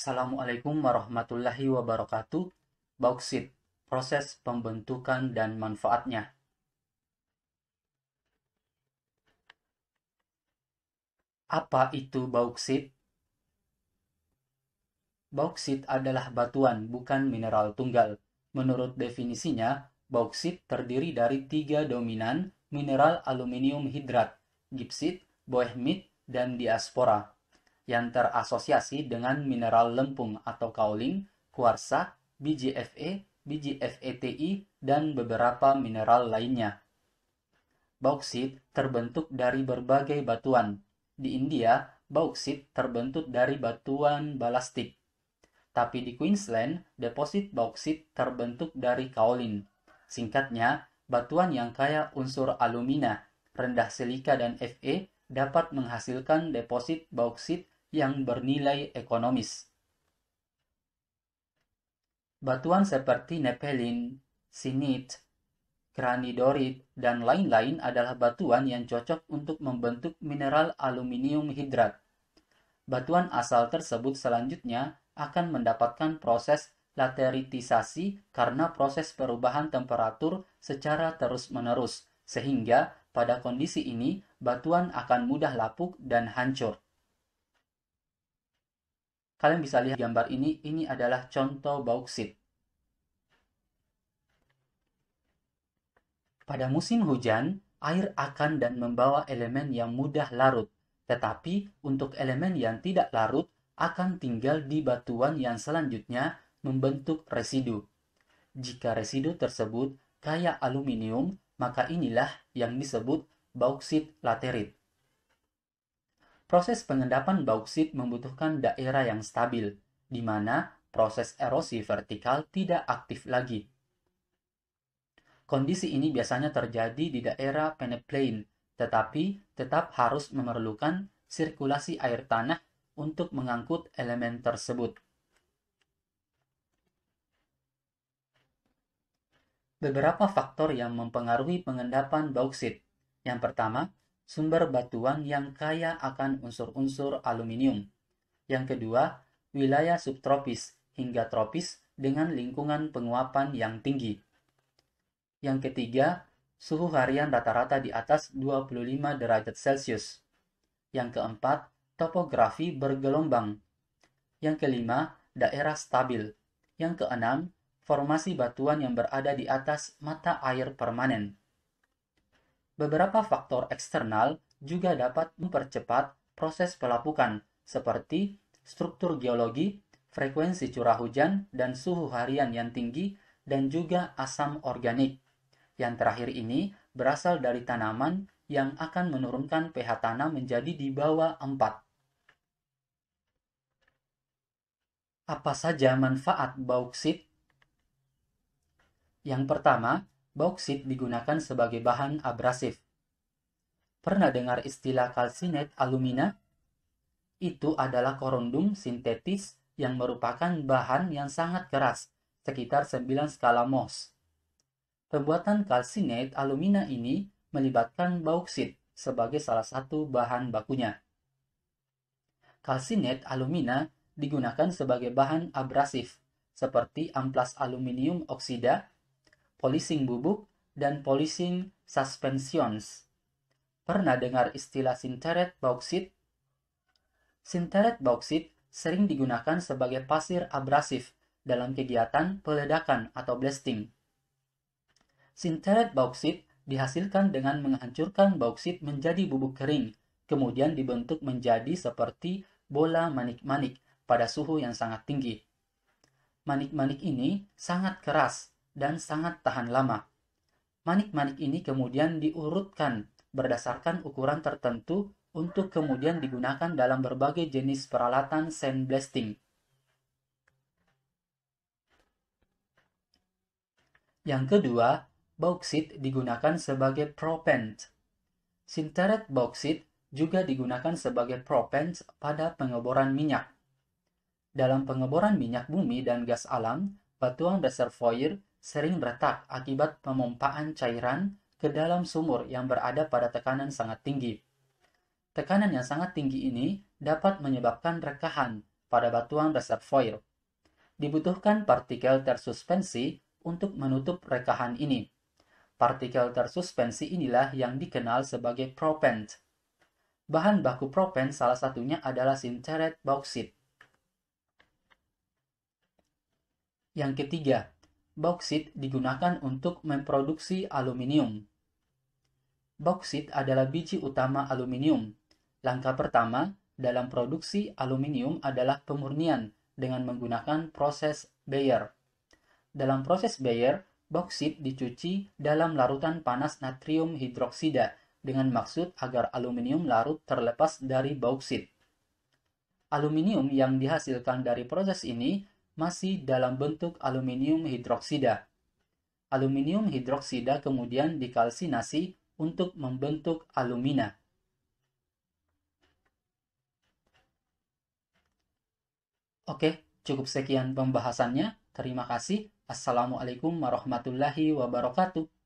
Assalamualaikum warahmatullahi wabarakatuh. Bauksit, proses pembentukan dan manfaatnya. Apa itu bauksit? Bauksit adalah batuan, bukan mineral tunggal. Menurut definisinya, bauksit terdiri dari tiga dominan mineral aluminium hidrat, gipsit, boehmit, dan diaspora, yang terasosiasi dengan mineral lempung atau kaolin, kuarsa, biji Fe, biji FeTi, dan beberapa mineral lainnya. Bauksit terbentuk dari berbagai batuan. Di India, bauksit terbentuk dari batuan balastik. Tapi di Queensland, deposit bauksit terbentuk dari kaolin. Singkatnya, batuan yang kaya unsur alumina, rendah silika dan Fe dapat menghasilkan deposit bauksit yang bernilai ekonomis. Batuan seperti nepelin, sinit, granidorit, dan lain-lain adalah batuan yang cocok untuk membentuk mineral aluminium hidrat. Batuan asal tersebut selanjutnya akan mendapatkan proses lateritisasi karena proses perubahan temperatur secara terus-menerus, sehingga pada kondisi ini batuan akan mudah lapuk dan hancur. Kalian bisa lihat gambar ini adalah contoh bauksit. Pada musim hujan, air akan dan membawa elemen yang mudah larut, tetapi untuk elemen yang tidak larut akan tinggal di batuan yang selanjutnya membentuk residu. Jika residu tersebut kaya aluminium, maka inilah yang disebut bauksit laterit. Proses pengendapan bauksit membutuhkan daerah yang stabil, di mana proses erosi vertikal tidak aktif lagi. Kondisi ini biasanya terjadi di daerah peneplain, tetapi tetap harus memerlukan sirkulasi air tanah untuk mengangkut elemen tersebut. Beberapa faktor yang mempengaruhi pengendapan bauksit. Yang pertama, sumber batuan yang kaya akan unsur-unsur aluminium. Yang kedua, wilayah subtropis hingga tropis dengan lingkungan penguapan yang tinggi. Yang ketiga, suhu harian rata-rata di atas 25 derajat Celcius. Yang keempat, topografi bergelombang. Yang kelima, daerah stabil. Yang keenam, formasi batuan yang berada di atas mata air permanen. Beberapa faktor eksternal juga dapat mempercepat proses pelapukan, seperti struktur geologi, frekuensi curah hujan, dan suhu harian yang tinggi, dan juga asam organik. Yang terakhir ini berasal dari tanaman yang akan menurunkan pH tanah menjadi di bawah 4. Apa saja manfaat bauksit? Yang pertama, bauksit digunakan sebagai bahan abrasif. Pernah dengar istilah kalsinet alumina? Itu adalah korundum sintetis yang merupakan bahan yang sangat keras, sekitar 9 skala Mohs. Pembuatan kalsinet alumina ini melibatkan bauksit sebagai salah satu bahan bakunya. Kalsinet alumina digunakan sebagai bahan abrasif, seperti amplas aluminium oksida, polishing bubuk, dan polishing suspensions. Pernah dengar istilah sinteret bauksit? Sinteret bauksit sering digunakan sebagai pasir abrasif dalam kegiatan peledakan atau blasting. Sinteret bauksit dihasilkan dengan menghancurkan bauksit menjadi bubuk kering, kemudian dibentuk menjadi seperti bola manik-manik pada suhu yang sangat tinggi. Manik-manik ini sangat keras dan sangat tahan lama. Manik-manik ini kemudian diurutkan berdasarkan ukuran tertentu untuk kemudian digunakan dalam berbagai jenis peralatan sandblasting. Yang kedua, bauksit digunakan sebagai propellant. Sinteret bauksit juga digunakan sebagai propellant pada pengeboran minyak. Dalam pengeboran minyak bumi dan gas alam, batuan reservoir sering retak akibat pemompaan cairan ke dalam sumur yang berada pada tekanan sangat tinggi. Tekanan yang sangat tinggi ini dapat menyebabkan rekahan, pada batuan reservoir. Dibutuhkan partikel tersuspensi untuk menutup rekahan ini. Partikel tersuspensi inilah yang dikenal sebagai propent. Bahan baku propent salah satunya adalah sinteret bauksit. Yang ketiga, bauksit digunakan untuk memproduksi aluminium. Bauksit adalah biji utama aluminium. Langkah pertama dalam produksi aluminium adalah pemurnian dengan menggunakan proses Bayer. Dalam proses Bayer, bauksit dicuci dalam larutan panas natrium hidroksida dengan maksud agar aluminium larut terlepas dari bauksit. Aluminium yang dihasilkan dari proses ini masih dalam bentuk aluminium hidroksida. Aluminium hidroksida kemudian dikalsinasi untuk membentuk alumina. Oke, cukup sekian pembahasannya. Terima kasih. Assalamualaikum warahmatullahi wabarakatuh.